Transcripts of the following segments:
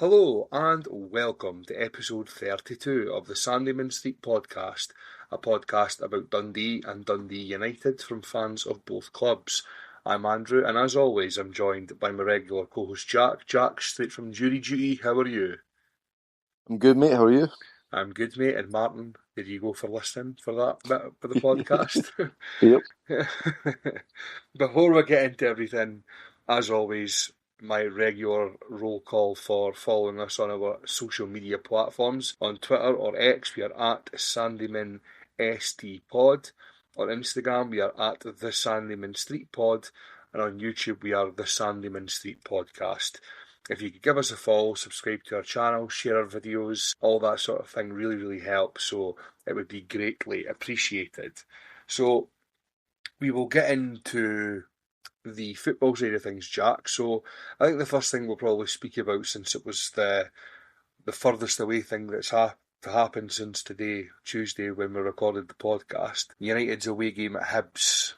Hello and welcome to episode 32 of the Sandeman Street podcast, a podcast about Dundee and Dundee United from fans of both clubs. I'm Andrew, and as always, I'm joined by my regular co-host Jack. Jack, straight from jury duty, how are you? I'm good, mate. How are you? I'm good, mate. And Martin, did you go for listening for that bit for the podcast? Yep. Before we get into everything, as always, my regular roll call for following us on our social media platforms. On Twitter or X, we are at SandemanSTPod. On Instagram, we are at The Sandeman Street Pod. And on YouTube, we are The Sandeman Street Podcast. If you could give us a follow, subscribe to our channel, share our videos, all that sort of thing really helps, so it would be greatly appreciated. So we will get into the football side of things, Jack. So I think the first thing we'll probably speak about, since it was the furthest away thing that's happened since today, Tuesday, when we recorded the podcast, United's away game at Hibs.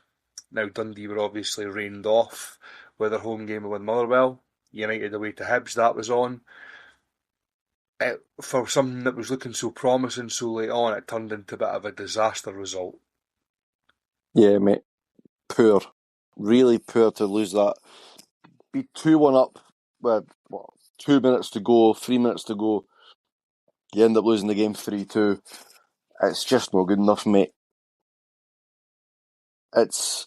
Now Dundee were obviously rained off with their home game with Motherwell. United away to Hibs, that was on. For something that was looking so promising so late on, it turned into a bit of a disaster result. Yeah, mate. Poor. Really poor to lose that. Be 2-1 up with 2 minutes to go, 3 minutes to go. You end up losing the game 3-2. It's just not good enough, mate. It's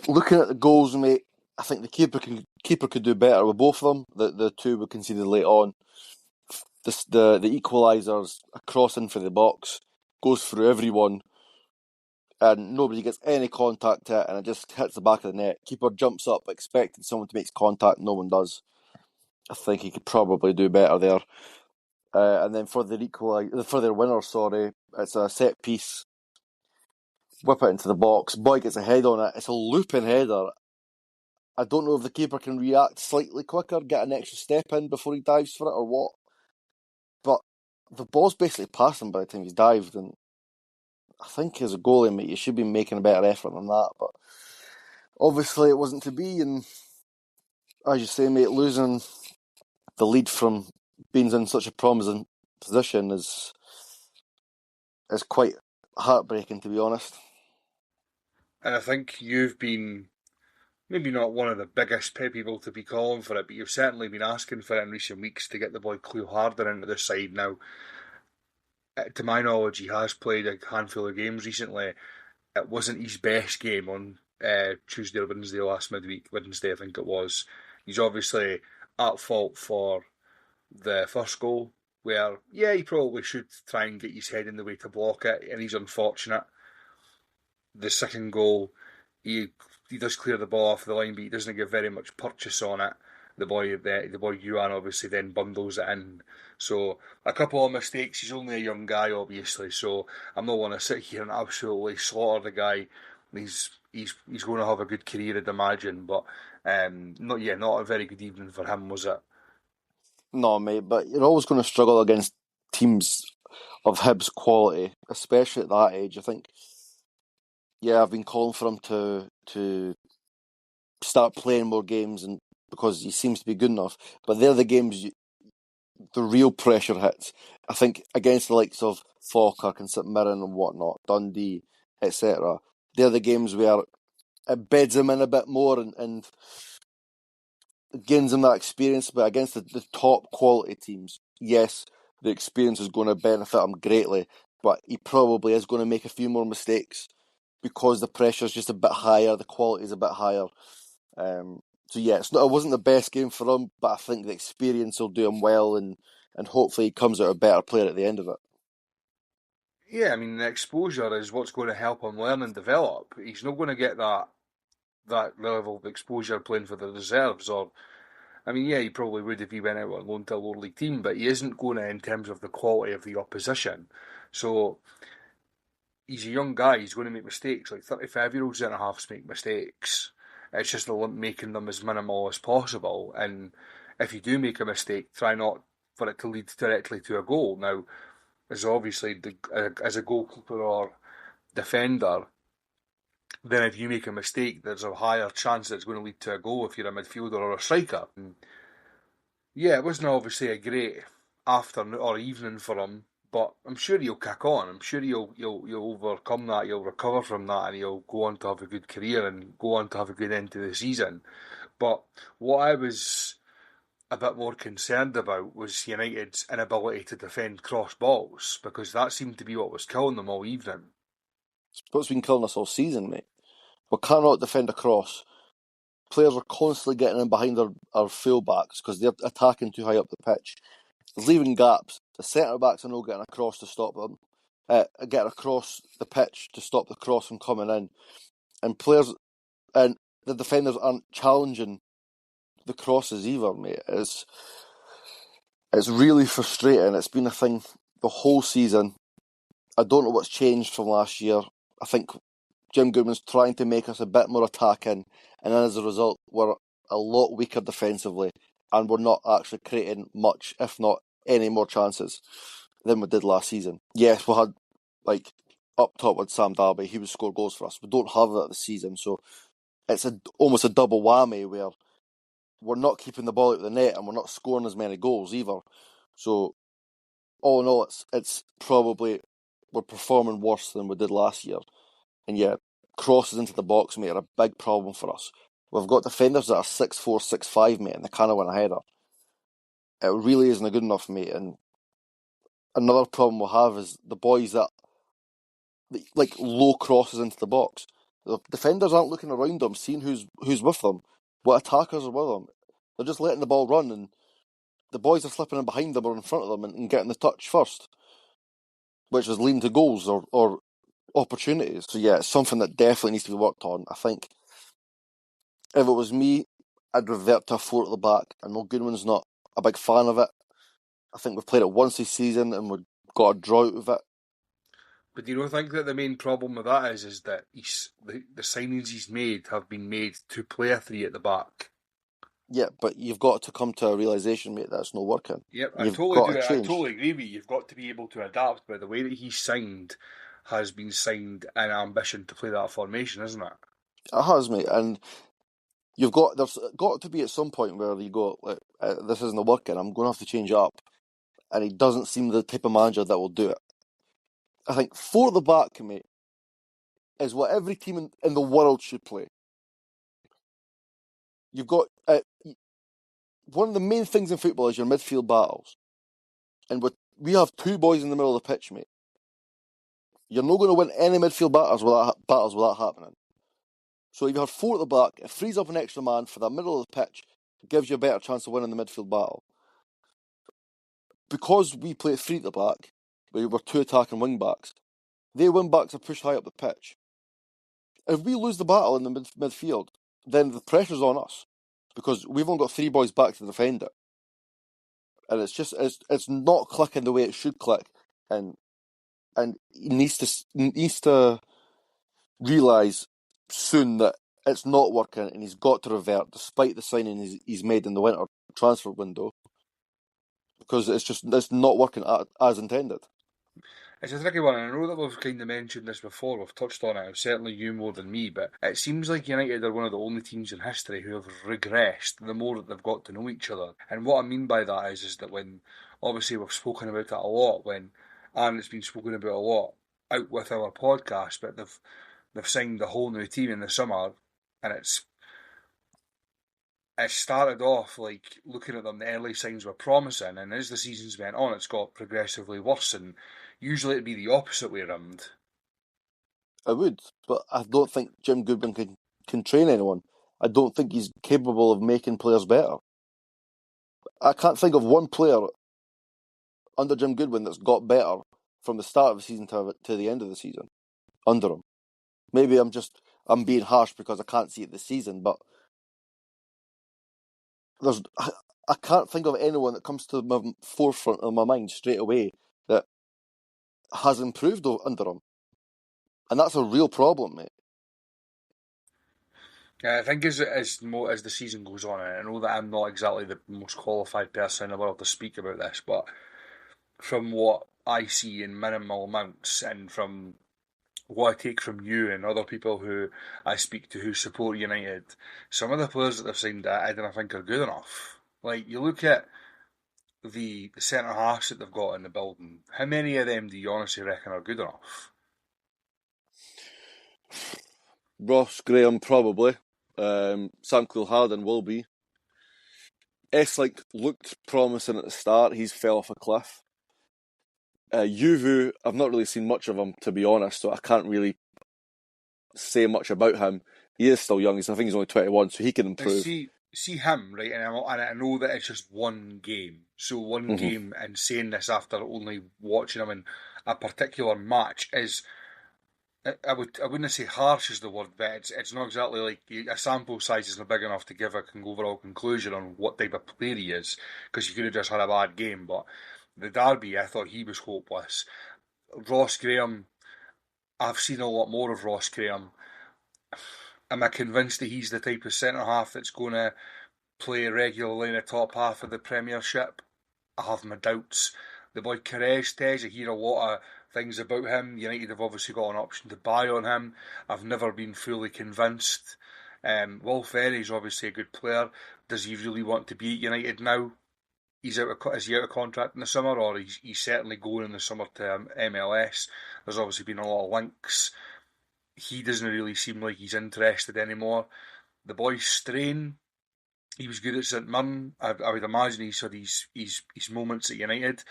looking at the goals, mate. I think the keeper could do better with both of them. The two we conceded late on. The equalisers, a cross in for the box, goes through everyone, and nobody gets any contact to it, and it just hits the back of the net. Keeper jumps up, expecting someone to make contact. No one does. I think he could probably do better there. And then for their winner, it's a set piece. Whip it into the box. Boy gets a head on it. It's a looping header. I don't know if the keeper can react slightly quicker, get an extra step in before he dives for it or what. But the ball's basically past him by the time he's dived, and I think as a goalie, mate, you should be making a better effort than that. But obviously it wasn't to be, and as you say, mate, losing the lead from being in such a promising position is quite heartbreaking, to be honest. And I think you've been maybe not one of the biggest people to be calling for it, but you've certainly been asking for it in recent weeks to get the boy Cleo Harder into the side now. To my knowledge, he has played a handful of games recently. It wasn't his best game on Tuesday or Wednesday last midweek. Wednesday, I think it was. He's obviously at fault for the first goal, where, yeah, he probably should try and get his head in the way to block it, and he's unfortunate. The second goal, he does clear the ball off the line, but he doesn't give very much purchase on it. The boy Yuan obviously then bundles it in. So a couple of mistakes. He's only a young guy, obviously. So I'm not want to sit here and absolutely slaughter the guy. He's going to have a good career, I'd imagine. But not a very good evening for him, was it? No, mate, but you're always going to struggle against teams of Hibs quality, especially at that age. I think, yeah, I've been calling for him to start playing more games, and because he seems to be good enough. But they're the games the real pressure hits. I think against the likes of Falkirk and St Mirren and whatnot, Dundee, etc. They're the games where it beds him in a bit more and gains him that experience. But against the top quality teams, yes, the experience is going to benefit him greatly, but he probably is going to make a few more mistakes because the pressure is just a bit higher, the quality is a bit higher. So yeah, it wasn't the best game for him, but I think the experience will do him well, and hopefully he comes out a better player at the end of it. Yeah, I mean, the exposure is what's going to help him learn and develop. He's not going to get that level of exposure playing for the reserves, or I mean, yeah, he probably would if he went out on loan to a lower league team, but he isn't going to in terms of the quality of the opposition. So he's a young guy, he's going to make mistakes. Like 35-year-old centre halves make mistakes. It's just making them as minimal as possible. And if you do make a mistake, try not for it to lead directly to a goal. Now, as obviously as a goalkeeper or defender, then if you make a mistake, there's a higher chance that it's going to lead to a goal if you're a midfielder or a striker. Yeah, it wasn't obviously a great afternoon or evening for him, but I'm sure he'll kick on. I'm sure he'll overcome that. He'll recover from that, and he'll go on to have a good career and go on to have a good end to the season. But what I was a bit more concerned about was United's inability to defend cross balls because that seemed to be what was killing them all evening. It's what's been killing us all season, mate. We cannot defend a cross. Players are constantly getting in behind our full-backs because they're attacking too high up the pitch. It's leaving gaps. The centre-backs are not getting across to stop them. Getting across the pitch to stop the cross from coming in. And players and the defenders aren't challenging the crosses either, mate. It's really frustrating. It's been a thing the whole season. I don't know what's changed from last year. I think Jim Goodman's trying to make us a bit more attacking, and as a result, we're a lot weaker defensively, and we're not actually creating much, if not any more chances than we did last season. Yes, we had, like, up top with Sam Darby, he would score goals for us. We don't have that this season, so it's almost a double whammy where we're not keeping the ball out of the net and we're not scoring as many goals either. So, all in all, it's probably we're performing worse than we did last year. And yeah, crosses into the box, mate, are a big problem for us. We've got defenders that are 6'4", 6'5", mate, and they can't win a header. It really isn't good enough, mate. And another problem we have is the boys that like low crosses into the box. The defenders aren't looking around them, seeing who's with them, what attackers are with them. They're just letting the ball run, and the boys are slipping in behind them or in front of them and getting the touch first, which is leading to goals or opportunities. So yeah, it's something that definitely needs to be worked on. I think if it was me, I'd revert to a four at the back. I know Goodwin's not a big fan of it. I think we've played it once this season and we've got a draw out of it. But do you not think that the main problem with that is that the signings he's made have been made to play a three at the back? Yeah, but you've got to come to a realisation, mate, that it's not working. Yep, I You've totally got do. to I change. totally agree with you. You've got to be able to adapt, but the way that he's signed has been signed in ambition to play that formation, isn't it? It has, mate, and there's got to be at some point where you go, like, this isn't working, I'm going to have to change it up. And he doesn't seem the type of manager that will do it. I think four at the back, mate, is what every team in the world should play. You've got one of the main things in football is your midfield battles, and we have two boys in the middle of the pitch, mate. You're not going to win any midfield battles without happening. So if you have four at the back, it frees up an extra man for that middle of the pitch. It gives you a better chance of winning the midfield battle. Because we play three at the back, we were two attacking wing backs. Their wing backs are pushed high up the pitch. If we lose the battle in the midfield, then the pressure's on us because we've only got three boys back to defend it, and it's not clicking the way it should click, and he needs to realise soon that it's not working, and he's got to revert despite the signing he's made in the winter transfer window because it's not working as intended. It's a tricky one, and I know that we've kind of mentioned this before, we've touched on it, certainly you more than me, but it seems like United are one of the only teams in history who have regressed the more that they've got to know each other. And what I mean by that is that when, obviously we've spoken about it a lot, and it's been spoken about a lot out with our podcast, but they've signed the whole new team in the summer, and it started off like looking at them, the early signs were promising, and as the seasons went on, it's got progressively worse. And usually it'd be the opposite way around. I would, but I don't think Jim Goodwin can train anyone. I don't think he's capable of making players better. I can't think of one player under Jim Goodwin that's got better from the start of the season to the end of the season under him. Maybe I'm being harsh because I can't see it this season, but I can't think of anyone that comes to the forefront of my mind straight away that has improved under him, and that's a real problem, mate. I think as the season goes on, and I know that I'm not exactly the most qualified person in the world to speak about this, but from what I see in minimal amounts, and from what I take from you and other people who I speak to who support United, some of the players that they've signed I don't think are good enough. Like, you look at the centre halves that they've got in the building. How many of them do you honestly reckon are good enough? Ross Graham probably. Sam Harden will be. Eslik looked promising at the start. He's fell off a cliff. Juvu, I've not really seen much of him, to be honest, so I can't really say much about him. He is still young. I think he's only 21, so he can And improve. see him, right? And I know that it's just one game. So one Mm-hmm. game, and saying this after only watching him in a particular match is, I wouldn't say harsh is the word, but it's not exactly like a sample size isn't big enough to give an overall conclusion on what type of player he is, because you could have just had a bad game. But the derby, I thought he was hopeless. Ross Graham, I've seen a lot more of Ross Graham. Am I convinced that he's the type of centre half that's going to play regularly in the top half of the Premiership? I have my doubts. The boy Carestez, I hear a lot of things about him. United have obviously got an option to buy on him. I've never been fully convinced. Will Ferry's obviously a good player. Does he really want to be at United now? Is he out of contract in the summer, or he's certainly going in the summer to MLS? There's obviously been a lot of links. He doesn't really seem like he's interested anymore. The boy Strain, he was good at St Mirren. I would imagine he's had his moments at United.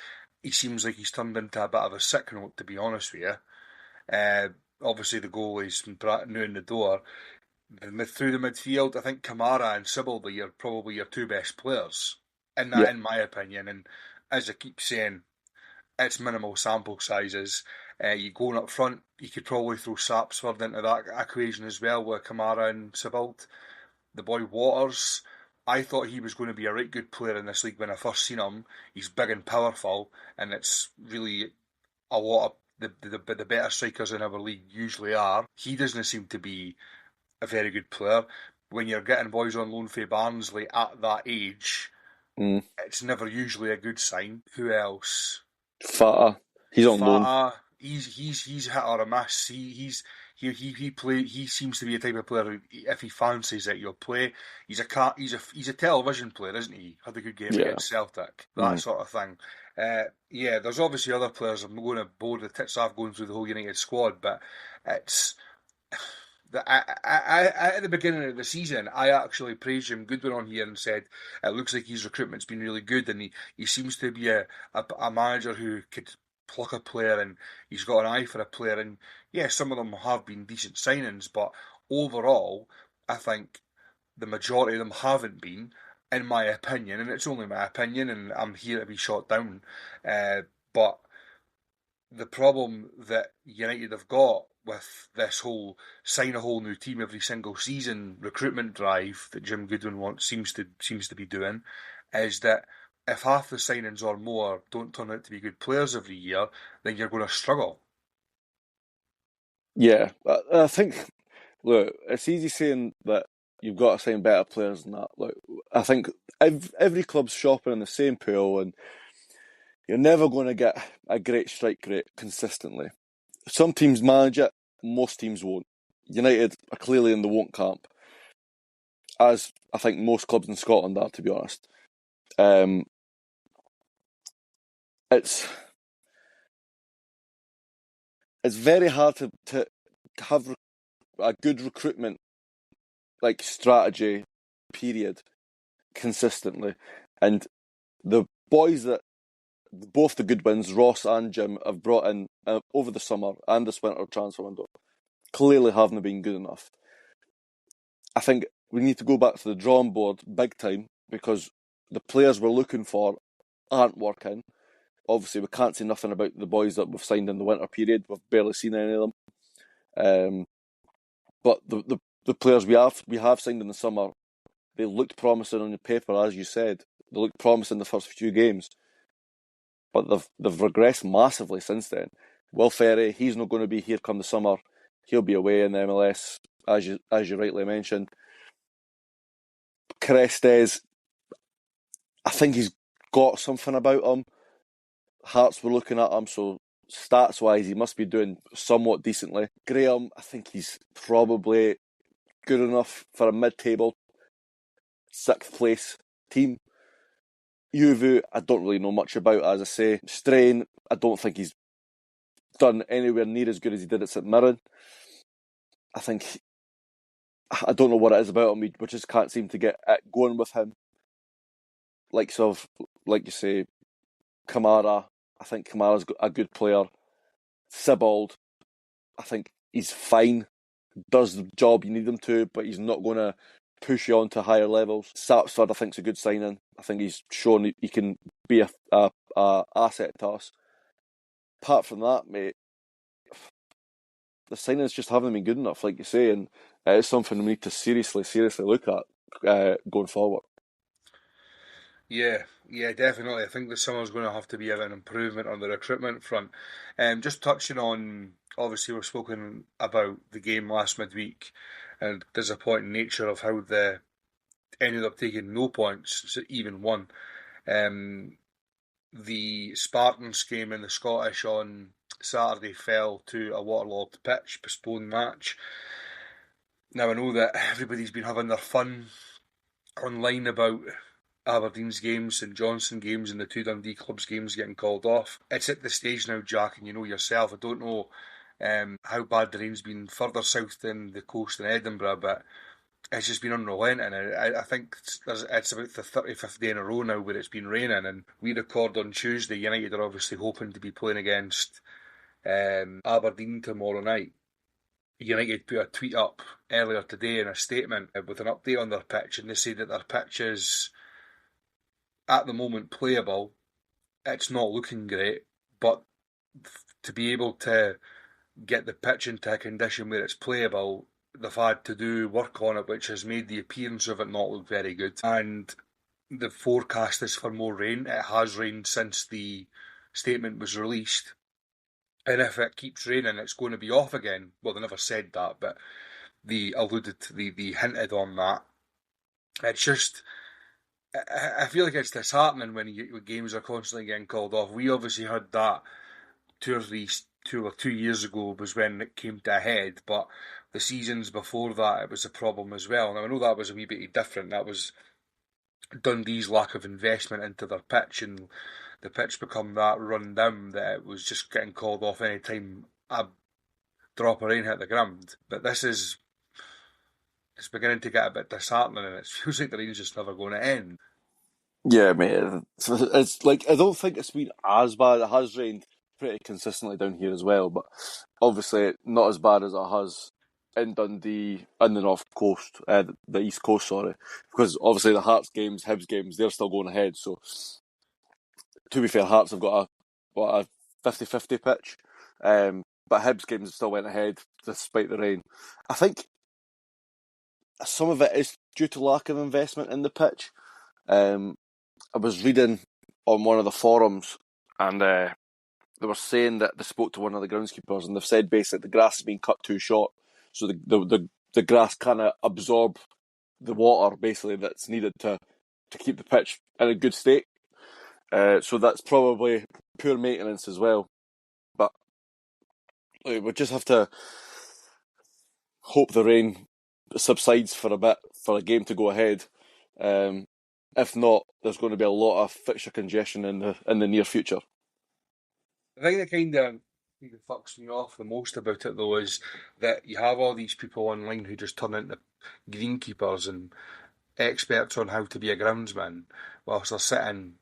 He seems like he's turned into a bit of a sick note, to be honest with you. Obviously, the goalie's new in the door. Through the midfield, I think Kamara and Sibley are probably your two best players, Yeah. in my opinion. And as I keep saying, it's minimal sample sizes. You going up front, you could probably throw Sapsford into that equation as well with Kamara and Sibbald. The boy Waters, I thought he was going to be a right good player in this league when I first seen him. He's big and powerful, and it's really a lot of the better strikers in our league usually are. He doesn't seem to be a very good player. When you're getting boys on loan for Barnsley at that age, Mm. it's never usually a good sign. Who else? Fata, he's on loan. Fata, he's hit or a miss. He play. He seems to be a type of player who, if he fancies it, you'll play. He's a television player, isn't he? Had a good game Yeah. against Celtic, that Mm. sort of thing. Yeah, there's obviously other players. I'm going to bore the tits off going through the whole United squad, but it's at the beginning of the season, I actually praised Jim Goodwin on here and said it looks like his recruitment's been really good, and he seems to be a manager who could pluck a player, and he's got an eye for a player. And yeah, some of them have been decent signings, but overall, I think the majority of them haven't been, in my opinion, and it's only my opinion, and I'm here to be shot down. But the problem that United have got with this whole sign a whole new team every single season recruitment drive that Jim Goodwin wants seems to be doing is that if half the signings or more don't turn out to be good players every year, then you're going to struggle. Yeah, I think. Look, it's easy saying that you've got to sign better players than that. Look, I think every club's shopping in the same pool, and you're never going to get a great strike rate consistently. Some teams manage it, most teams won't. United are clearly in the won't camp, as I think most clubs in Scotland are, to be honest. Um, it's it's very hard to have a good recruitment like strategy period consistently, and the boys that both the good ones, Ross and Jim, have brought in over the summer and this winter transfer window clearly haven't been good enough. I think we need to go back to the drawing board big time because the players we're looking for aren't working. Obviously, we can't say nothing about the boys that we've signed in the winter period. We've barely seen any of them. But the players we have signed in the summer, they looked promising on the paper, as you said. They looked promising the first few games, but they've regressed massively since then. Will Ferry, he's not going to be here come the summer. He'll be away in the MLS, as you rightly mentioned. Crestes, I think he's got something about him. Hearts were looking at him, so stats-wise, he must be doing somewhat decently. Graham, I think he's probably good enough for a mid-table, sixth place team. Juve, I don't really know much about, as I say. Strain, I don't think he's done anywhere near as good as he did at St Mirren. I don't know what it is about him. We just can't seem to get it going with him. Like you say, Kamara. I think Kamara's a good player. Sibbald, I think he's fine. Does the job you need him to, but he's not going to push you on to higher levels. Sapsford, I think, is a good signing. I think he's shown he can be a asset to us. Apart from that, mate, the signings just haven't been good enough, like you say, and it is something we need to seriously look at going forward. Yeah, definitely. I think the summer's going to have to be an improvement on the recruitment front. Just touching on, obviously, we've spoken about the game last midweek and the disappointing nature of how they ended up taking no points, so even one. Um, the Spartans game in the Scottish on Saturday fell to a waterlogged pitch, postponed match. Now I know that everybody's been having their fun online about Aberdeen's games, St Johnstone games, and the two Dundee clubs games getting called off. It's at the stage now, Jack, and you know yourself. I don't know how bad the rain's been further south than the coast in Edinburgh, but it's just been unrelenting. I think it's about the 35th day in a row now where it's been raining, and we record on Tuesday. United are obviously hoping to be playing against Aberdeen tomorrow night. United put a tweet up earlier today in a statement with an update on their pitch, and they say that their pitch is at the moment playable. It's not looking great, but to be able to get the pitch into a condition where it's playable, they've had to do work on it, which has made the appearance of it not look very good. And the forecast is for more rain. It has rained since the statement was released. And if it keeps raining, it's going to be off again. Well, they never said that, but they alluded to, they hinted on that. It's just, I feel like it's disheartening when games are constantly getting called off. We obviously had that 2 years ago was when it came to a head, but the seasons before that it was a problem as well. Now I know that was a wee bit different. That was Dundee's lack of investment into their pitch, and the pitch become that run down that it was just getting called off any time a drop of rain hit the ground. But it's beginning to get a bit disheartening, and it feels like the rain's just never going to end. Yeah, mate. It's like I don't think it's been as bad. It has rained pretty consistently down here as well, but obviously not as bad as it has in Dundee and the North Coast, the East Coast, sorry, because obviously the Hearts games, Hibs games, they're still going ahead. So to be fair, Hearts have got a 50-50 pitch, but Hibs games still went ahead despite the rain. I think some of it is due to lack of investment in the pitch. I was reading on one of the forums, and they were saying that they spoke to one of the groundskeepers, and they've said basically the grass has been cut too short, so the grass kind of absorb the water basically that's needed to keep the pitch in a good state. So that's probably poor maintenance as well. But we just have to hope the rain subsides for a bit for a game to go ahead. If not, there's going to be a lot of fixture congestion in the near future. I think the kind of thing that fucks me off the most about it though is that you have all these people online who just turn into greenkeepers and experts on how to be a groundsman whilst they're sitting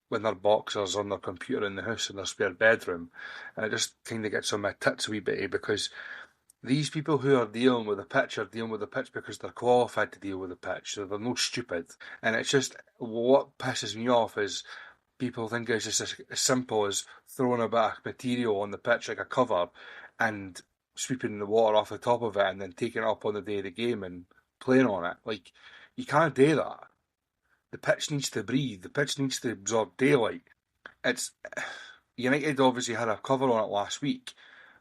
with their boxers on their computer in the house in their spare bedroom. And it just kind of gets on my tits a wee bit because these people who are dealing with the pitch are dealing with the pitch because they're qualified to deal with the pitch, so they're no stupid. And it's just what pisses me off is people think it's just as simple as throwing a bit of material on the pitch like a cover and sweeping the water off the top of it and then taking it up on the day of the game and playing on it. Like, you can't do that. The pitch needs to breathe. The pitch needs to absorb daylight. It's United obviously had a cover on it last week,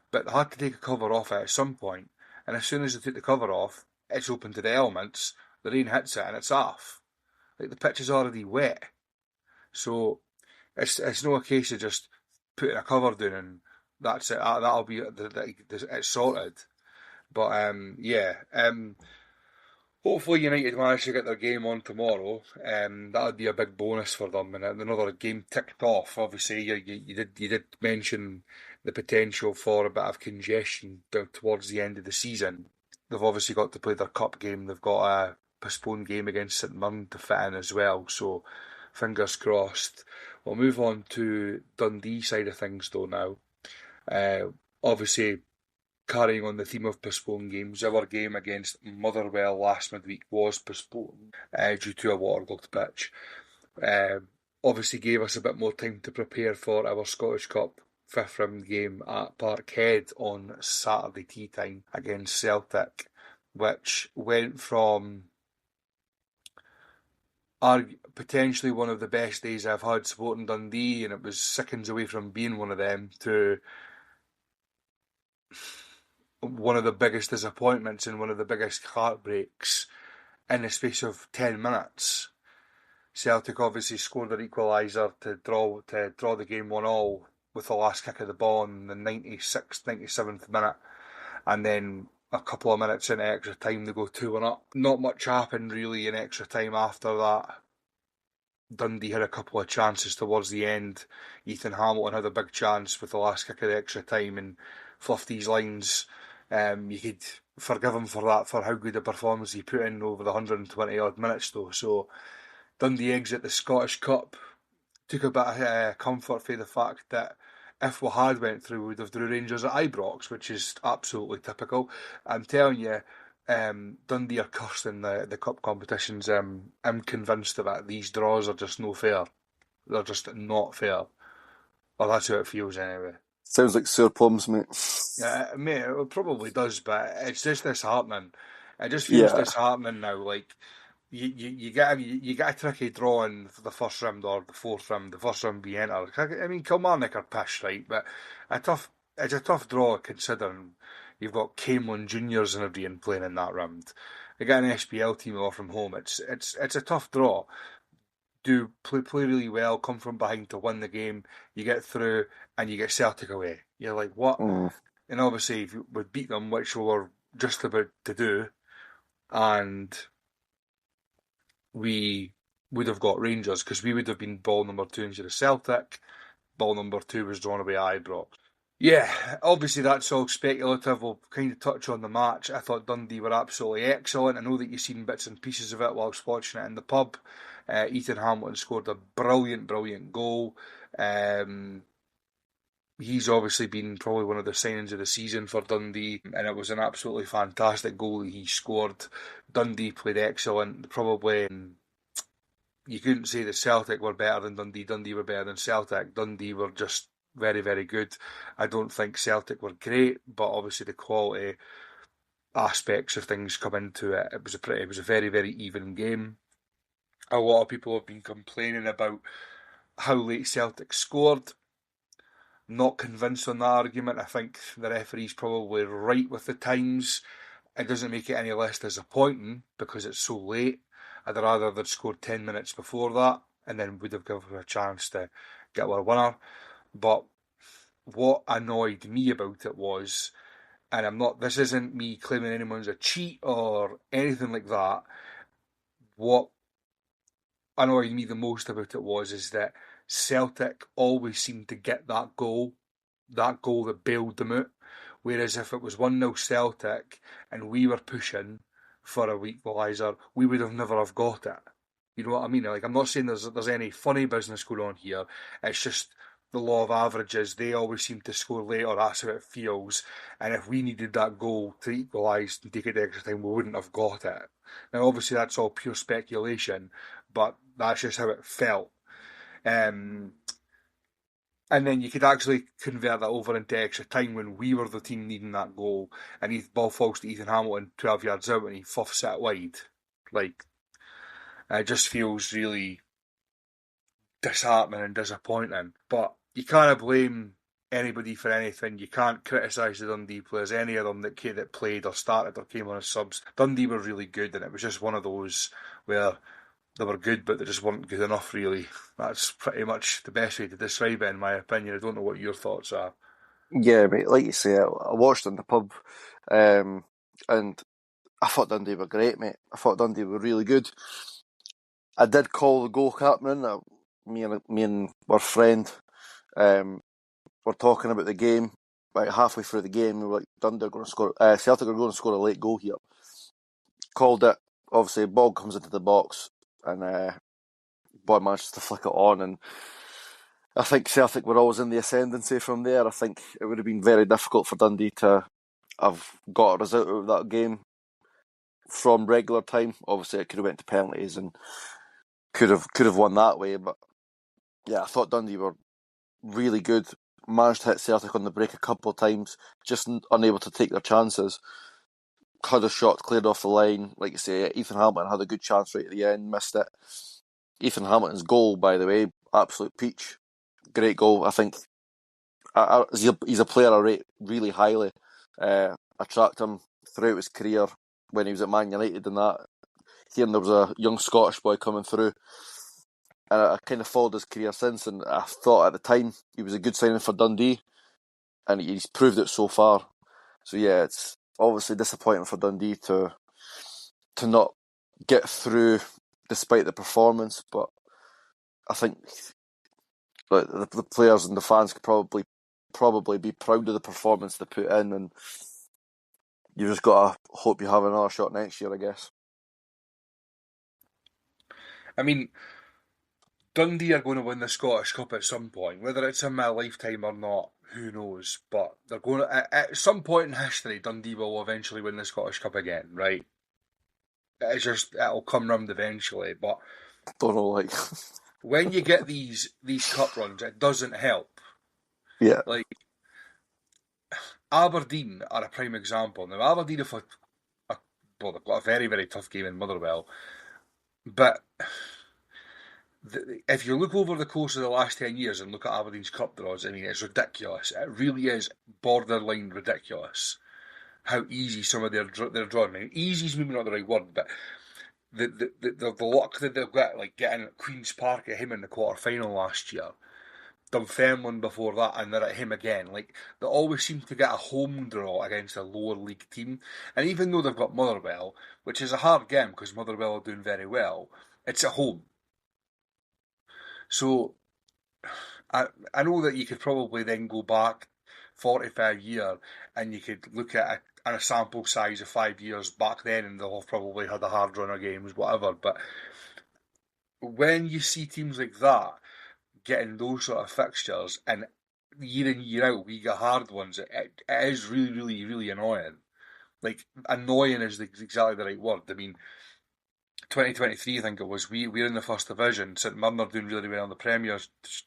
but they had to take a cover off it at some point. And as soon as they took the cover off, it's open to the elements. The rain hits it and it's off. Like the pitch is already wet. So it's no a case of just putting a cover down and that's it. That'll be it's sorted. But yeah. Hopefully United manage to get their game on tomorrow. That would be a big bonus for them, and another game ticked off. Obviously, you did mention the potential for a bit of congestion towards the end of the season. They've obviously got to play their cup game. They've got a postponed game against St Mirren to fit in as well. So, fingers crossed. We'll move on to Dundee side of things though now. Obviously, carrying on the theme of postponed games, our game against Motherwell last midweek was postponed due to a waterlogged pitch. Obviously, gave us a bit more time to prepare for our Scottish Cup fifth round game at Parkhead on Saturday tea time against Celtic, which went from potentially one of the best days I've had supporting Dundee, and it was seconds away from being one of them, to one of the biggest disappointments and one of the biggest heartbreaks in the space of 10 minutes. Celtic obviously scored an equaliser to draw the game 1-1 with the last kick of the ball in the 96th, 97th minute, and then a couple of minutes into extra time they go 2-1 up. Not much happened really in extra time after that. Dundee had a couple of chances towards the end. Ethan Hamilton had a big chance with the last kick of the extra time and fluffed these lines. You could forgive him for that, for how good a performance he put in over the 120 odd minutes though. So Dundee exit the Scottish Cup. Took a bit of comfort for the fact that if we had went through, we would have drew Rangers at Ibrox, which is absolutely typical. I'm telling you, Dundee are cursed in the cup competitions. I'm convinced of it. These draws are just no fair. They're just not fair. Well, that's how it feels anyway. Sounds like sore plums, mate. Yeah, mate, it probably does, but it's just disheartening. It just feels Yeah. disheartening now. Like you get a tricky draw in the first round or the fourth round. The first round we enter. I mean, Kilmarnock are pish, right? But it's a tough draw considering you've got Camelon Juniors and everything playing in that round. They get an SPL team off from home. It's a tough draw. Do play really well, come from behind to win the game. You get through and you get Celtic away. You're like, what? Mm. And obviously, if you would beat them, which we were just about to do, and we would have got Rangers because we would have been ball number two instead of Celtic. Ball number two was drawn away at Ibrox. Yeah, obviously that's all speculative. We'll kind of touch on the match. I thought Dundee were absolutely excellent. I know that you've seen bits and pieces of it whilst watching it in the pub. Ethan Hamilton scored a brilliant, brilliant goal. Um, he's obviously been probably one of the signings of the season for Dundee, and it was an absolutely fantastic goal that he scored. Dundee played excellent. Probably you couldn't say that Celtic were better than Dundee. Dundee were better than Celtic. Dundee were just very, very good. I don't think Celtic were great, but obviously the quality aspects of things come into it. It was a very, very even game. A lot of people have been complaining about how late Celtic scored. Not convinced on that argument. I think the referee's probably right with the times. It doesn't make it any less disappointing because it's so late. I'd rather they'd scored 10 minutes before that and then would have given us a chance to get our winner. But what annoyed me about it was, and this isn't me claiming anyone's a cheat or anything like that. What annoyed me the most about it is that Celtic always seemed to get that goal that bailed them out. Whereas if it was 1-0 Celtic and we were pushing for a equaliser, we would have never have got it. You know what I mean? Like, I'm not saying there's any funny business going on here. It's just the law of averages. They always seem to score later. That's how it feels. And if we needed that goal to equalise and take it to extra time, we wouldn't have got it. Now, obviously, that's all pure speculation, but that's just how it felt. Um, and then you could actually convert that over into extra time when we were the team needing that goal, and he ball falls to Ethan Hamilton 12 yards out and he fuffs it wide. Like, it just feels really disheartening and disappointing. But you can't blame anybody for anything. You can't criticise the Dundee players, any of them that played or started or came on as subs. Dundee were really good, and it was just one of those where they were good, but they just weren't good enough, really. That's pretty much the best way to describe it, in my opinion. I don't know what your thoughts are. Yeah, mate. Like you say, I watched it in the pub, and I thought Dundee were great, mate. I thought Dundee were really good. I did call the goal captain. Me and our friend were talking about the game. Like halfway through the game, we were like, Dundee are going to score. Celtic are going to score a late goal here. Called it. Obviously, ball comes into the box, and boy manages to flick it on. And I think Celtic were always in the ascendancy from there. I think it would have been very difficult for Dundee to have got a result out of that game from regular time. Obviously, it could have went to penalties and could have won that way. But yeah, I thought Dundee were really good. Managed to hit Celtic on the break a couple of times, just unable to take their chances. Had a shot cleared off the line. Like you say, Ethan Hamilton had a good chance right at the end, missed it. Ethan Hamilton's goal, by the way, absolute peach. Great goal. I think he's a player I rate really highly. I tracked him throughout his career when he was at Man United and that. Hearing there was a young Scottish boy coming through. And I kind of followed his career since, and I thought at the time he was a good signing for Dundee, and he's proved it so far. So yeah, it's obviously disappointing for Dundee to not get through despite the performance, but I think like the players and the fans could probably be proud of the performance they put in, and you just got to hope you have another shot next year, I guess. I mean, Dundee are going to win the Scottish Cup at some point. Whether it's in my lifetime or not, who knows? But they're going to, at some point in history, Dundee will eventually win the Scottish Cup again, right? It'll come round eventually. But Don't know, like when you get these cup runs, it doesn't help. yeah, Like Aberdeen are a prime example. Now Aberdeen have well, they've got a very very tough game in Motherwell, but if you look over the course of the last 10 years and look at Aberdeen's cup draws, I mean, it's ridiculous. It really is borderline ridiculous how easy some of their drawing. I mean, easy is maybe not the right word, but the luck that they've got, like getting at Queen's Park at him in the quarter final last year, Dunfermline before that, and they're at him again. Like, they always seem to get a home draw against a lower league team. And even though they've got Motherwell, which is a hard game because Motherwell are doing very well, it's at home. So I know that you could probably then go back 45 years and you could look at a sample size of 5 years back then and they'll have probably had a hard run of games, whatever. But when you see teams like that getting those sort of fixtures and year in, year out, we get hard ones, it is really, really, really annoying. Like, annoying is exactly the right word. I mean, 2023, I think it was, we're in the first division. St Mirren are doing really well in the Premier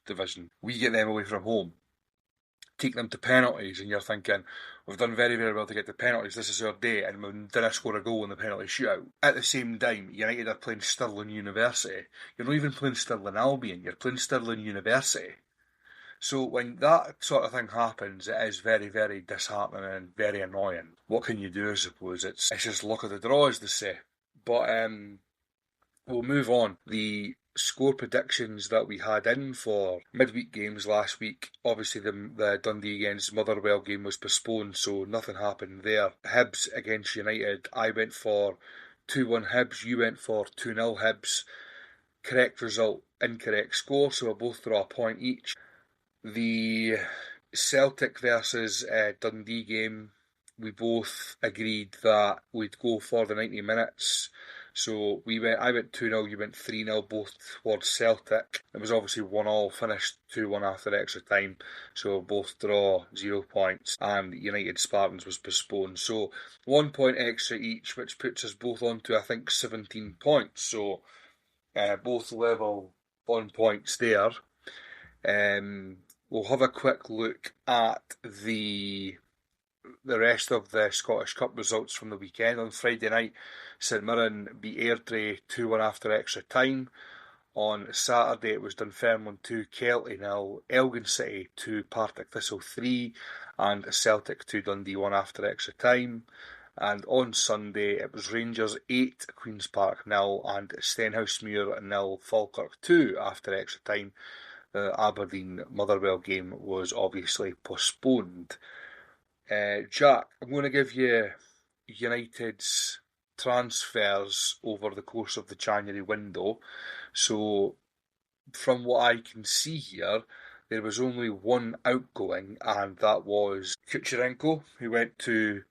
division. We get them away from home, take them to penalties, and you're thinking, we've done very, very well to get to penalties. This is our day, and we didn't score a goal in the penalty shootout. At the same time, United are playing Stirling University. You're not even playing Stirling Albion, you're playing Stirling University. So when that sort of thing happens, it is very, very disheartening and very annoying. What can you do, I suppose? It's just luck of the draw, as they say. But we'll move on. The score predictions that we had in for midweek games last week, obviously the Dundee against Motherwell game was postponed, so nothing happened there. Hibs against United, I went for 2-1 Hibs, you went for 2-0 Hibs. Correct result, incorrect score, so we'll both draw a point each. The Celtic versus Dundee game, we both agreed that we'd go for the 90 minutes. So I went 2-0, you went 3-0, both towards Celtic. It was obviously 1-1, finished 2-1 after extra time. So both draw 0 points. And United Spartans was postponed. So 1 point extra each, which puts us both on to, I think, 17 points. So both level on points there. We'll have a quick look at the rest of the Scottish Cup results from the weekend. On Friday night, St Mirren beat Airdrie 2-1 after extra time. On Saturday, it was Dunfermline 2, Kelty 0, Elgin City 2, Partick Thistle 3, and Celtic 2, Dundee 1 after extra time. And on Sunday, it was Rangers 8, Queen's Park 0, and Stenhousemuir 0, Falkirk 2 after extra time. The Aberdeen Motherwell game was obviously postponed. Jack, I'm going to give you United's transfers over the course of the January window. So from what I can see here, there was only one outgoing, and that was Kucherenko, who went to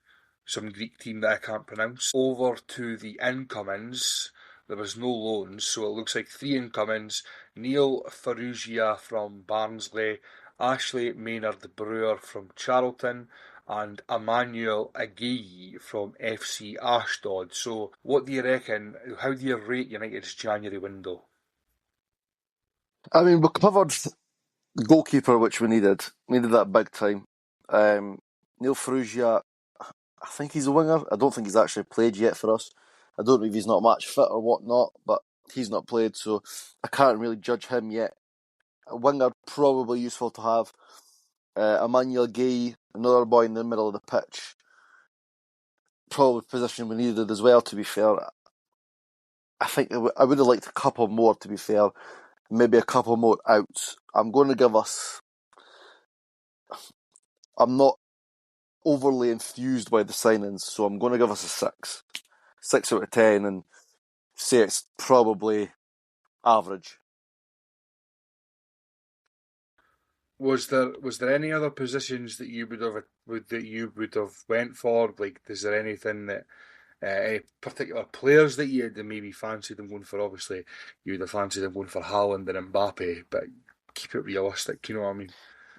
some Greek team that I can't pronounce. Over to the incomings, there was no loans, so it looks like three incomings. Neil Ferrugia from Barnsley, Ashley Maynard Brewer from Charlton, and Emmanuel Aguirre from FC Ashdod. So, what do you reckon? How do you rate United's January window? I mean, we covered the goalkeeper, which we needed. We needed that big time. Neil Ferrugia, I think he's a winger. I don't think he's actually played yet for us. I don't know if he's not match fit or whatnot, but he's not played, so I can't really judge him yet. A winger, probably useful to have. Emmanuel Gay, another boy in the middle of the pitch. Probably position we needed as well, to be fair. I think I would have liked a couple more, to be fair. Maybe a couple more outs. I'm going to give us... I'm not overly enthused by the signings, so I'm going to give us a 6. 6 out of 10, and say it's probably average. Was there any other positions that you would have went for? Like, is there anything that any particular players that you had maybe fancied them going for? Obviously, you would have fancied them going for Haaland and Mbappe, but keep it realistic. You know what I mean?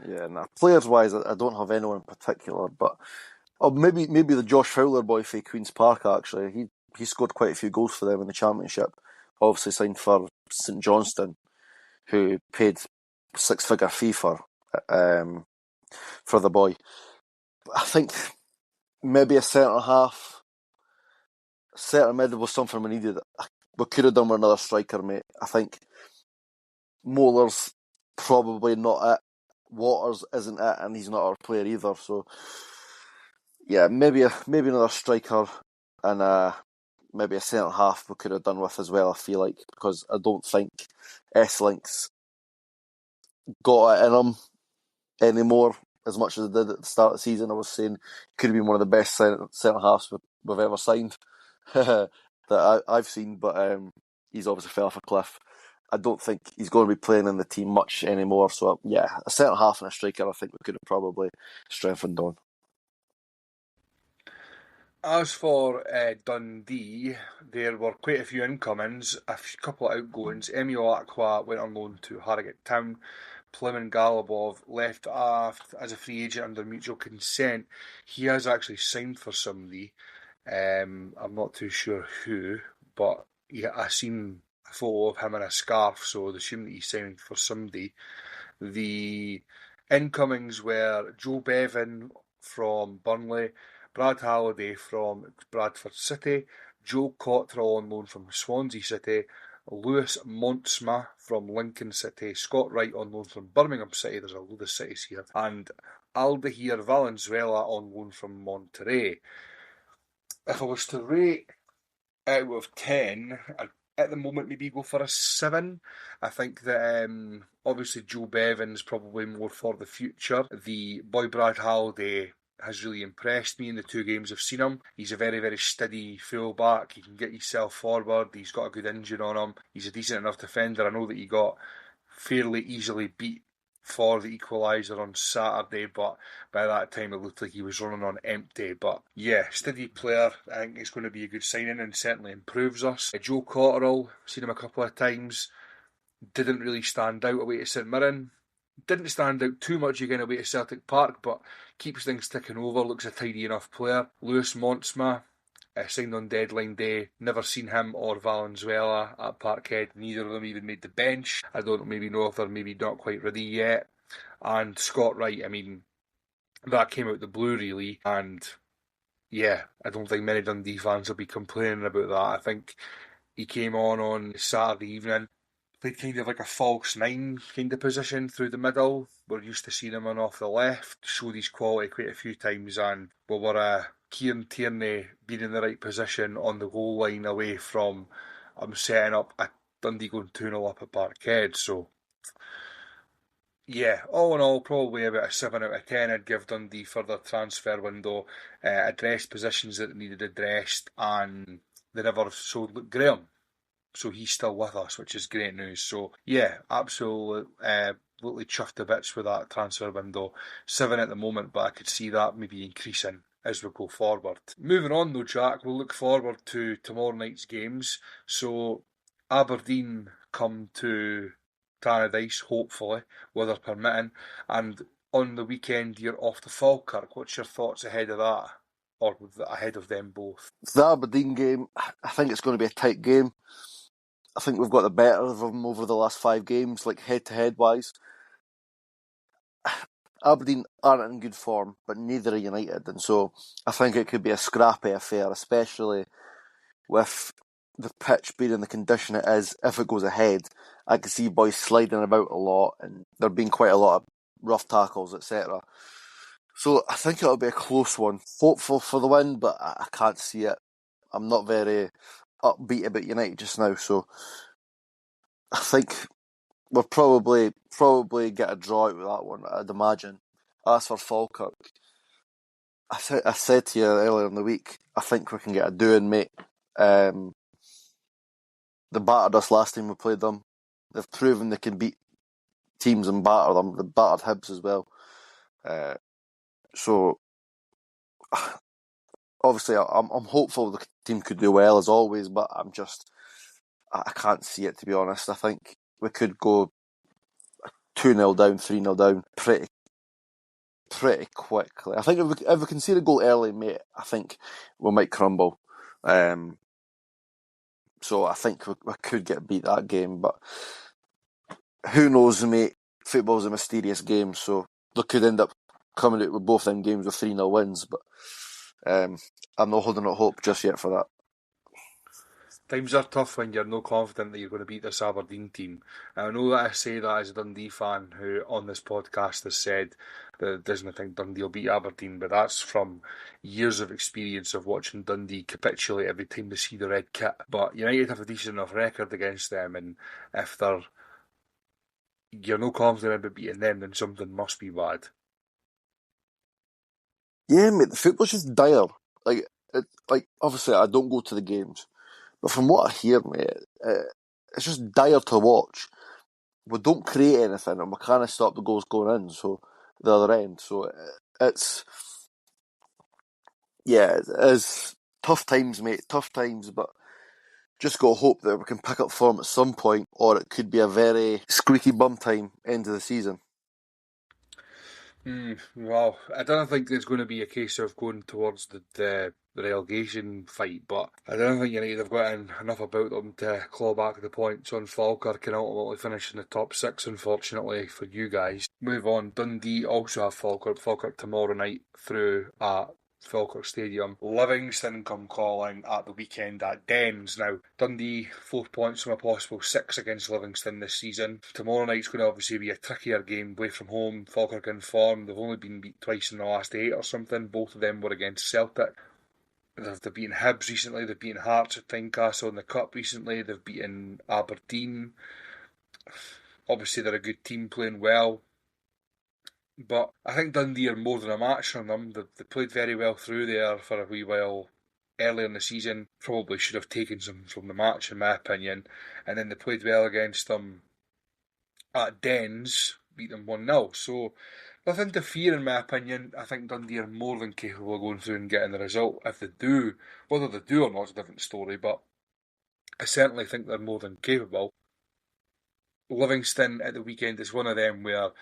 Yeah, nah. Players wise, I don't have anyone in particular, but maybe the Josh Fowler boy for Queens Park. Actually, he scored quite a few goals for them in the Championship. Obviously signed for St Johnstone, who paid 6-figure fee for the boy. I think maybe a centre half, centre mid was something we needed. We could have done with another striker, mate. I think Moeller's probably not it. Waters isn't it, and he's not our player either. So yeah, maybe another striker and maybe a centre half we could have done with as well. I feel like, because I don't think S-Link's got it in him anymore as much as I did at the start of the season. I was saying could have been one of the best centre halves we've ever signed that I've seen, but he's obviously fell off a cliff. I don't think he's going to be playing in the team much anymore. So yeah, a centre half and a striker, I think we could have probably strengthened on. As for Dundee, there were quite a few incomings, couple of outgoings. Emil Aqua went on loan to Harrogate Town. Plimen Galibov left as a free agent under mutual consent. He has actually signed for somebody. I'm not too sure who, but yeah, I seen a photo of him in a scarf, so I assume that he's signing for somebody. The incomings were Joe Bevan from Burnley, Brad Halliday from Bradford City, Joe Cottrell on loan from Swansea City, Lewis Montsma from Lincoln City, Scott Wright on loan from Birmingham City, there's a load of cities here, and Aldair Valenzuela on loan from Monterrey. If I was to rate out of 10, I'd at the moment maybe go for a 7. I think that obviously Joe Bevan's probably more for the future. The boy Brad Halliday has really impressed me in the 2 games I've seen him. He's a very, very steady fullback. He can get himself forward. He's got a good engine on him. He's a decent enough defender. I know that he got fairly easily beat for the equaliser on Saturday, but by that time it looked like he was running on empty. But yeah, steady player. I think it's going to be a good signing and certainly improves us. Joe Cotterill, seen him a couple of times, didn't really stand out away to St Mirren. Didn't stand out too much again away to Celtic Park, but keeps things ticking over, looks a tidy enough player. Lewis Montsma, signed on deadline day. Never seen him or Valenzuela at Parkhead. Neither of them even made the bench. I don't maybe know if they're maybe not quite ready yet. And Scott Wright, I mean, that came out the blue really. And yeah, I don't think many Dundee fans will be complaining about that. I think he came on Saturday evening. Played kind of like a false nine kind of position through the middle. We're used to seeing him on off the left. Showed his quality quite a few times, and we were Kieran Tierney being in the right position on the goal line away from setting up a Dundee going 2-0 up at Parkhead. So yeah, all in all, probably about a 7 out of 10. I'd give Dundee for their transfer window, addressed positions that needed addressed, and they never sold Luke Graham. So he's still with us, which is great news. So yeah, absolutely chuffed to bits with that transfer window. 7 at the moment, but I could see that maybe increasing as we go forward. Moving on though, Jack, we'll look forward to tomorrow night's games. So Aberdeen come to Tannadice, hopefully, weather permitting, and on the weekend you're off to Falkirk. What's your thoughts ahead of that, or ahead of them both? The Aberdeen game, I think it's going to be a tight game. I think we've got the better of them over the last 5 games, like head-to-head wise. Aberdeen aren't in good form, but neither are United, and so I think it could be a scrappy affair, especially with the pitch being in the condition it is. If it goes ahead, I can see boys sliding about a lot, and there being quite a lot of rough tackles, etc. So I think it'll be a close one. Hopeful for the win, but I can't see it. I'm not very upbeat about United just now, so I think we'll probably get a draw out with that one, I'd imagine. As for Falkirk, I said to you earlier in the week, I think we can get a doing, mate. They battered us last time we played them. They've proven they can beat teams and batter them. They battered Hibs as well. So obviously, I'm hopeful the team could do well as always, but I can't see it, to be honest. I think we could go 2-0 down, 3-0 down pretty quickly. I think if we can see the goal early, mate, I think we might crumble. So I think we could get beat that game, but who knows, mate? Football's a mysterious game, so they could end up coming out with both them games with 3-0 wins, but I'm not holding out hope just yet for that. Times are tough when you're not confident that you're going to beat this Aberdeen team. And I know that I say that as a Dundee fan who on this podcast has said that doesn't think Dundee will beat Aberdeen, but that's from years of experience of watching Dundee capitulate every time they see the red kit. But United have a decent enough record against them, and if you're no confident about beating them, then something must be bad. Yeah, mate, the football's just dire. Like obviously I don't go to the games, but from what I hear, mate, it's just dire to watch. We don't create anything, and we can't stop the goals going in. So the other end. So it's it's tough times, mate. Tough times, but just got to hope that we can pick up form at some point, or it could be a very squeaky bum time end of the season. Well, I don't think there's going to be a case of going towards the relegation fight, but I don't think United have got enough about them to claw back the points on Falkirk and ultimately finish in the top 6, unfortunately, for you guys. Move on, Dundee also have Falkirk tomorrow night through at Falkirk Stadium. Livingston come calling at the weekend at Dens. Now, Dundee 4 points from a possible 6 against Livingston this season. Tomorrow night's going to obviously be a trickier game away from home. Falkirk in form. They've only been beat twice in the last 8 or something. Both of them were against Celtic. They've beaten Hibs recently. They've beaten Hearts at Tynecastle in the Cup recently. They've beaten Aberdeen. Obviously, they're a good team playing well. But I think Dundee are more than a match from them. They played very well through there for a wee while earlier in the season. Probably should have taken some from the match, in my opinion. And then they played well against them at Dens, beat them 1-0. So nothing to fear, in my opinion. I think Dundee are more than capable of going through and getting the result. If they do, whether they do or not is a different story, but I certainly think they're more than capable. Livingston at the weekend is one of them where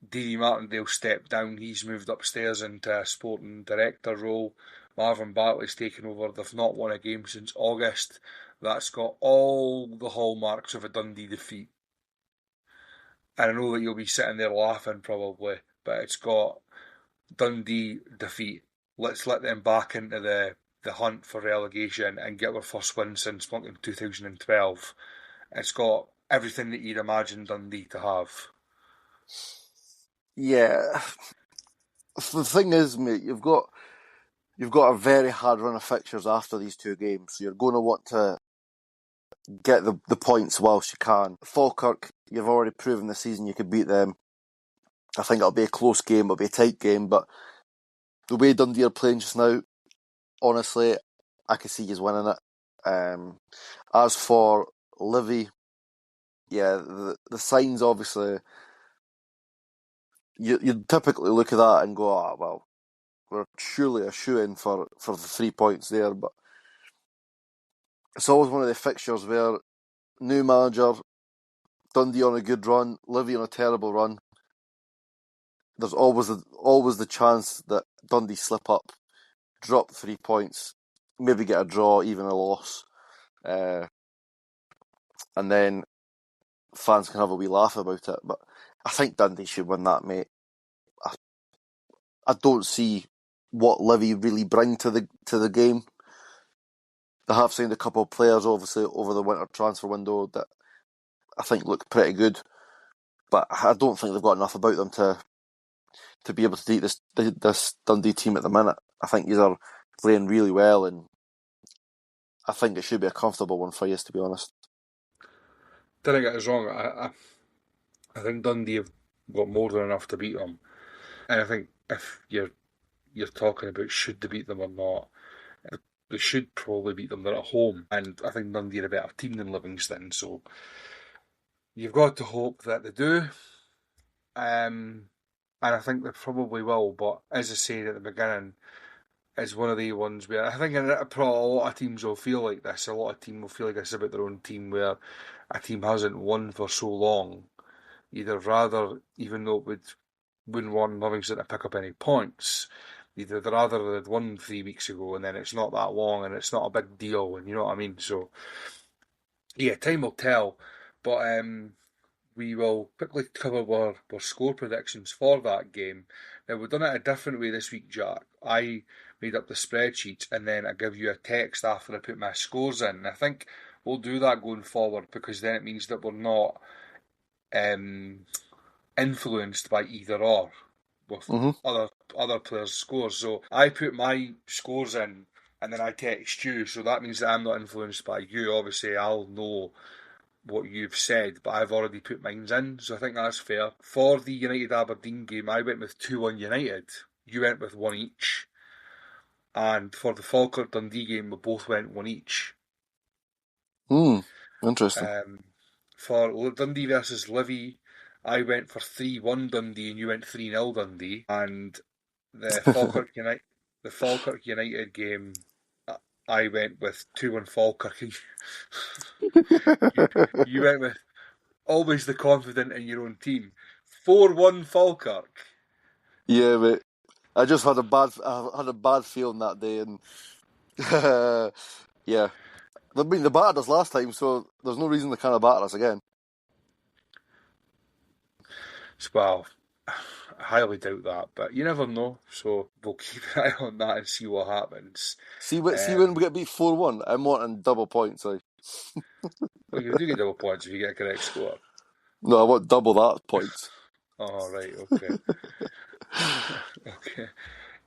Davy Martindale stepped down. He's moved upstairs into a sporting director role. Marvin Bartley's taken over. They've not won a game since August. That's got all the hallmarks of a Dundee defeat. And I know that you'll be sitting there laughing probably, but it's got Dundee defeat. Let's let them back into the hunt for relegation and get their first win since 2012. It's got everything that you'd imagine Dundee to have. Yeah, the thing is, mate, you've got a very hard run of fixtures after these 2 games, so you're going to want to get the points whilst you can. Falkirk, you've already proven this season you could beat them. I think it'll be a close game, it'll be a tight game, but the way Dundee are playing just now, honestly, I could see you winning it. As for Livy, yeah, the signs obviously, you'd typically look at that and go, well, we're surely a shoe-in for the 3 points there, but it's always one of the fixtures where new manager, Dundee on a good run, Livy on a terrible run. There's always the chance that Dundee slip up, drop 3 points, maybe get a draw, even a loss, and then fans can have a wee laugh about it. But I think Dundee should win that, mate. I don't see what Livy really bring to the game. They have signed a couple of players, obviously, over the winter transfer window that I think look pretty good, but I don't think they've got enough about them to be able to beat this Dundee team at the minute. I think these are playing really well, and I think it should be a comfortable one for you, to be honest. Didn't get us wrong. I think Dundee have got more than enough to beat them, and I think if you're talking about should they beat them or not, they should probably beat them. They're at home, and I think Dundee are a better team than Livingston. So you've got to hope that they do. And I think they probably will. But as I said at the beginning, it's one of the ones where I think probably a lot of teams will feel like this. A lot of teams will feel like this about their own team, where a team hasn't won for so long. Either rather, even though it wouldn't want Livingston to pick up any points, either rather they'd won 3 weeks ago and then it's not that long and it's not a big deal, and you know what I mean. So yeah, time will tell. But we will quickly cover our score predictions for that game. Now, we've done it a different way this week, Jack. I made up the spreadsheet and then I give you a text after I put my scores in. And I think we'll do that going forward because then it means that we're not influenced by either or with other players' scores. So I put my scores in and then I text you. So that means that I'm not influenced by you. Obviously, I'll know what you've said, but I've already put mine in, so I think that's fair. For the United Aberdeen game, I went with 2-1 United. You went with one each. And for the Falkirk Dundee game, we both went one each. Interesting. For Dundee versus Livy, I went for 3-1 Dundee and you went 3-0 Dundee. And the Falkirk United game, I went with 2-1 Falkirk. you went with always the confident in your own team. 4-1 Falkirk. Yeah, mate. I just had a bad feeling that day, and yeah, I mean, they battered us last time, so there's no reason they can't batter us again. Well, I highly doubt that, but you never know. So we'll keep an eye on that and see what happens. See when we get beat 4-1, I'm wanting double points. Well, you do get double points if you get a correct score. No, I want double that points. Oh, right, okay. Okay.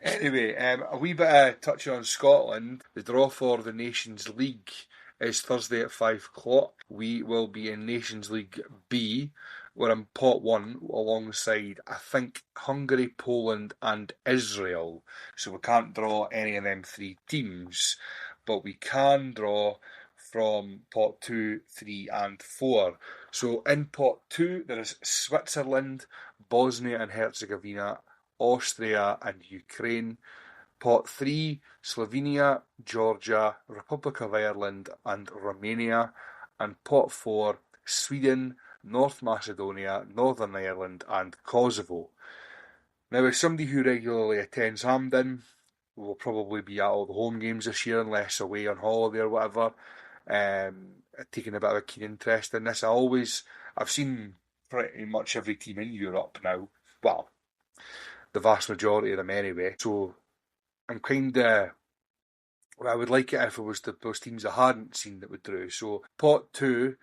Anyway, a wee bit of touch on Scotland. The draw for the Nations League is Thursday at 5 o'clock. We will be in Nations League B. We're in pot 1 alongside, I think, Hungary, Poland and Israel. So we can't draw any of them 3 teams, but we can draw from pot 2, 3 and 4. So in pot 2 there is Switzerland, Bosnia and Herzegovina, Austria and Ukraine. Pot 3, Slovenia, Georgia, Republic of Ireland and Romania. And pot 4, Sweden, North Macedonia, Northern Ireland and Kosovo. Now, as somebody who regularly attends Hampden, will probably be at all the home games this year unless away on holiday or whatever, taking a bit of a keen interest in this. I've seen pretty much every team in Europe now. Well, the vast majority of them anyway. So I'm kind of, I would like it if it was those teams I hadn't seen that would draw. So pot 2,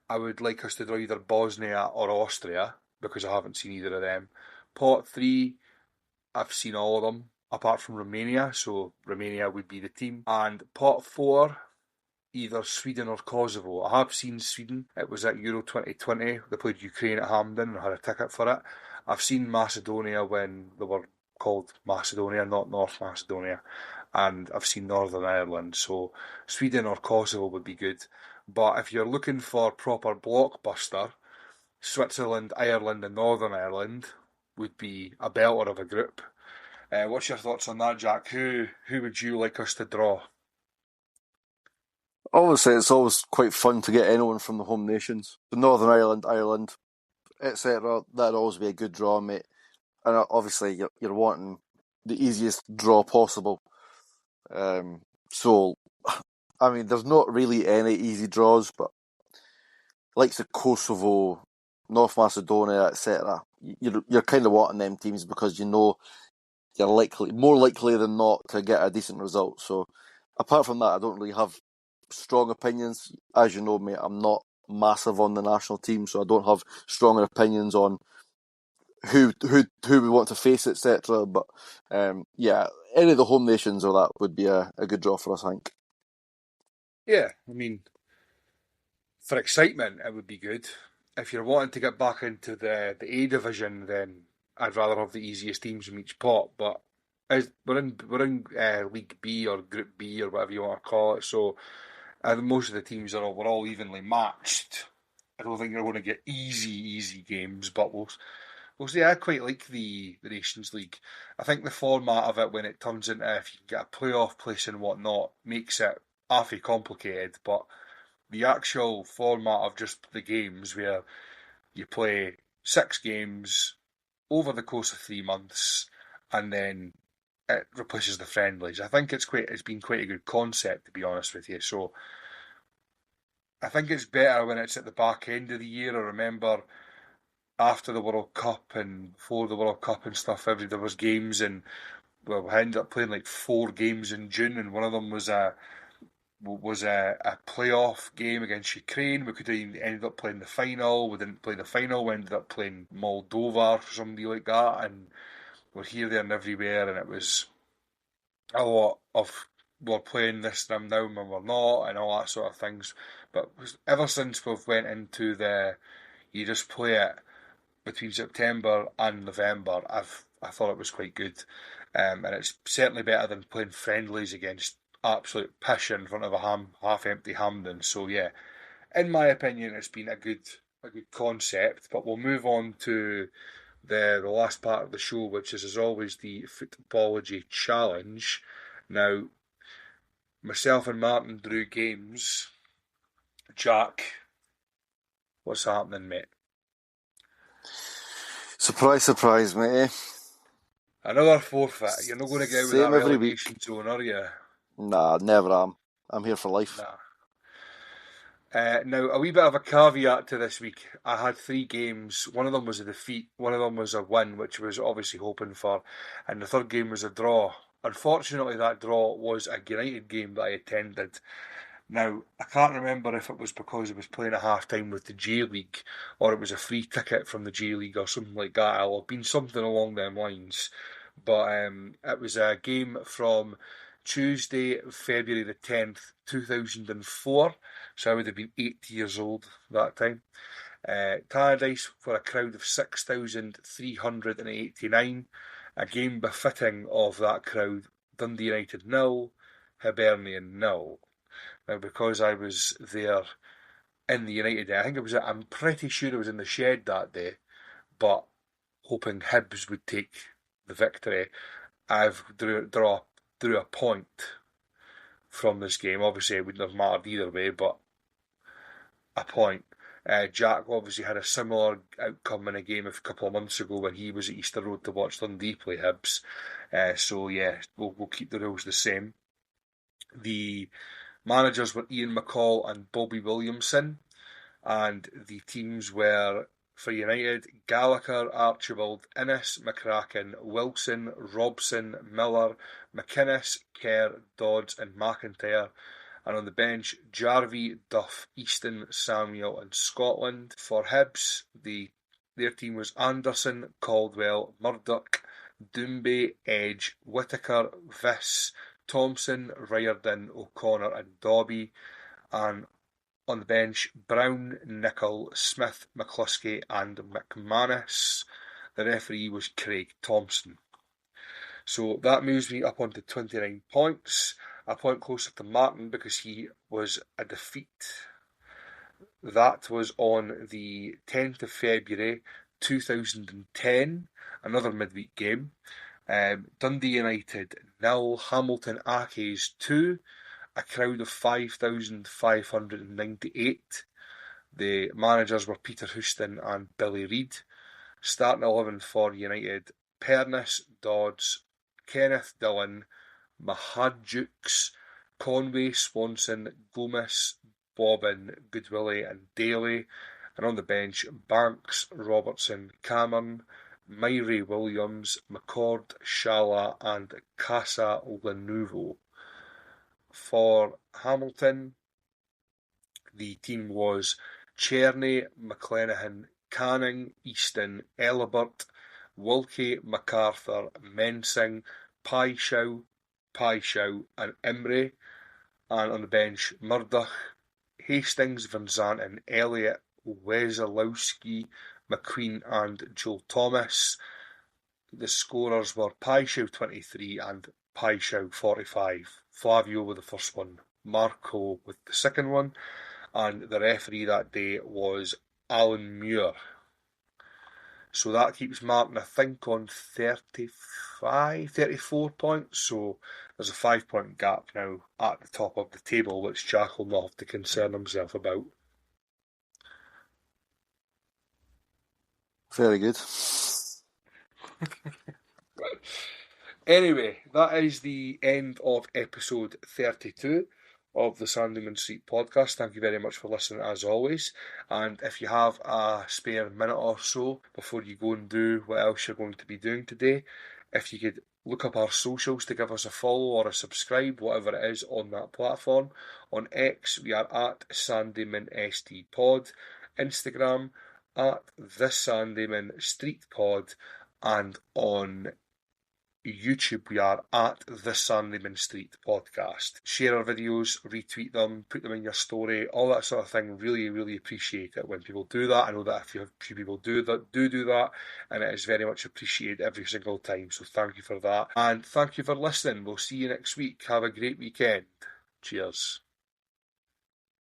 I would like us to draw either Bosnia or Austria because I haven't seen either of them. Pot 3, I've seen all of them apart from Romania, so Romania would be the team. And pot 4, either Sweden or Kosovo. I have seen Sweden. It was at Euro 2020. They played Ukraine at Hampden and I had a ticket for it. I've seen Macedonia when they were called Macedonia, not North Macedonia. and I've seen Northern Ireland, so Sweden or Kosovo would be good. But if you're looking for proper blockbuster, Switzerland, Ireland, and Northern Ireland would be a belter of a group. What's your thoughts on that, Jack? Who would you like us to draw? Obviously, it's always quite fun to get anyone from the home nations. So Northern Ireland, Ireland, etc. That'd always be a good draw, mate. And obviously, you're wanting the easiest draw possible. So, I mean, there's not really any easy draws, but like the Kosovo, North Macedonia, etc. You're kind of wanting them teams because you know you're more likely than not to get a decent result. So, apart from that, I don't really have strong opinions. As you know, mate, I'm not massive on the national team, so I don't have stronger opinions on who we want to face, etc. But yeah, any of the home nations or that would be a good draw for us, I think. Yeah, I mean, for excitement, it would be good. If you're wanting to get back into the A division, then I'd rather have the easiest teams from each pot. But we're in League B or Group B or whatever you want to call it, so most of the teams we're all evenly matched. I don't think you're going to get easy games, but we'll see. I quite like the Nations League. I think the format of it, when it turns into if you can get a playoff place and whatnot, makes it awfully complicated. But the actual format of just the games, where you play 6 games over the course of 3 months, and then it replaces the friendlies. I think it's been quite a good concept, to be honest with you. So I think it's better when it's at the back end of the year. I remember after the World Cup and before the World Cup and stuff, there was games, and well, we ended up playing like 4 games in June, and one of them was a playoff game against Ukraine. We could have ended up playing the final. We didn't play the final. We ended up playing Moldova or somebody like that, and we're here, there, and everywhere. And it was a lot of we're playing this time now and we're not, and all that sort of things. But ever since we've went into you just play it between September and November, I thought it was quite good, and it's certainly better than playing friendlies against absolute pish in front of a half-empty Hampden. So yeah, in my opinion, it's been a good concept. But we'll move on to the last part of the show, which is as always the Futbology challenge. Now, myself and Martin drew games. Jack, what's happening, mate? Surprise, surprise, mate. Another forfeit. You're not going to get out with that Same every week. relegation zone, are you? Nah, never am. I'm here for life. Nah. Now, a wee bit of a caveat to this week. I had 3 games. One of them was a defeat, one of them was a win, which I was obviously hoping for, and the third game was a draw. Unfortunately, that draw was a United game that I attended. Now, I can't remember if it was because I was playing at half time with the J League or it was a free ticket from the J League or something like that. It'll have been something along them lines. But it was a game from Tuesday, February the 10th, 2004. So I would have been 8 years old that time. Tannadice for a crowd of 6,389. A game befitting of that crowd. Dundee United 0, Hibernian 0. Now, because I was there in the United day, I'm pretty sure I was in the shed that day, but hoping Hibs would take the victory, I've drew a point from this game. Obviously, it wouldn't have mattered either way, but a point. Jack obviously had a similar outcome in a game a couple of months ago when he was at Easter Road to watch Dundee play Hibs. So yeah, we'll keep the rules the same. The managers were Ian McCall and Bobby Williamson, and the teams were for United: Gallagher, Archibald, Innes, McCracken, Wilson, Robson, Miller, McInnes, Kerr, Dodds, and McIntyre. And on the bench, Jarvie, Duff, Easton, Samuel, and Scotland. For Hibs, their team was Anderson, Caldwell, Murdoch, Doumbé, Edge, Whittaker, Viss, Thompson, Riordan, O'Connor, and Dobby. And on the bench, Brown, Nicol, Smith, McCluskey, and McManus. The referee was Craig Thompson. So that moves me up onto 29 points, a point closer to Martin because he was a defeat. That was on the 10th of February 2010, another midweek game. Dundee United 0, Hamilton Accies 2, a crowd of 5,598. The managers were Peter Houston and Billy Reid. Starting 11 for United: Pernis, Dodds, Kenneth Dillon, Mahadjux, Conway, Swanson, Gomes, Bobbin, Goodwillie and Daly. And on the bench, Banks, Robertson, Cameron, Myrie Williams, McCord, Shala and Casa Lanuvo. For Hamilton, the team was Cherny, McClenaghan, Canning, Easton, Elibert, Wilkie, MacArthur, Mensing, Paishow, and Imrie. And on the bench, Murdoch, Hastings, Van Zanten, Elliott, Wesolowski, McQueen and Joel Thomas. The scorers were Paishow 23 and Paishow 45. Flavio with the first one, Marco with the second one, and the referee that day was Alan Muir. So that keeps Martin, I think, on 34 points. So there's a 5 point gap now at the top of the table, which Jack will not have to concern himself about. Very good. Anyway, that is the end of episode 32 of the Sandeman Street podcast. Thank you very much for listening as always. And if you have a spare minute or so before you go and do what else you're going to be doing today, if you could look up our socials to give us a follow or a subscribe, whatever it is on that platform. On X, we are at Sandeman ST Pod. Instagram, at the Sandeman Street Pod. And on YouTube, we are at the Sandeman Street Podcast. Share our videos, retweet them, put them in your story, all that sort of thing. Really, really appreciate it when people do that. I know that a few people do that, and it is very much appreciated every single time. So thank you for that, and thank you for listening. We'll see you next week. Have a great weekend. Cheers.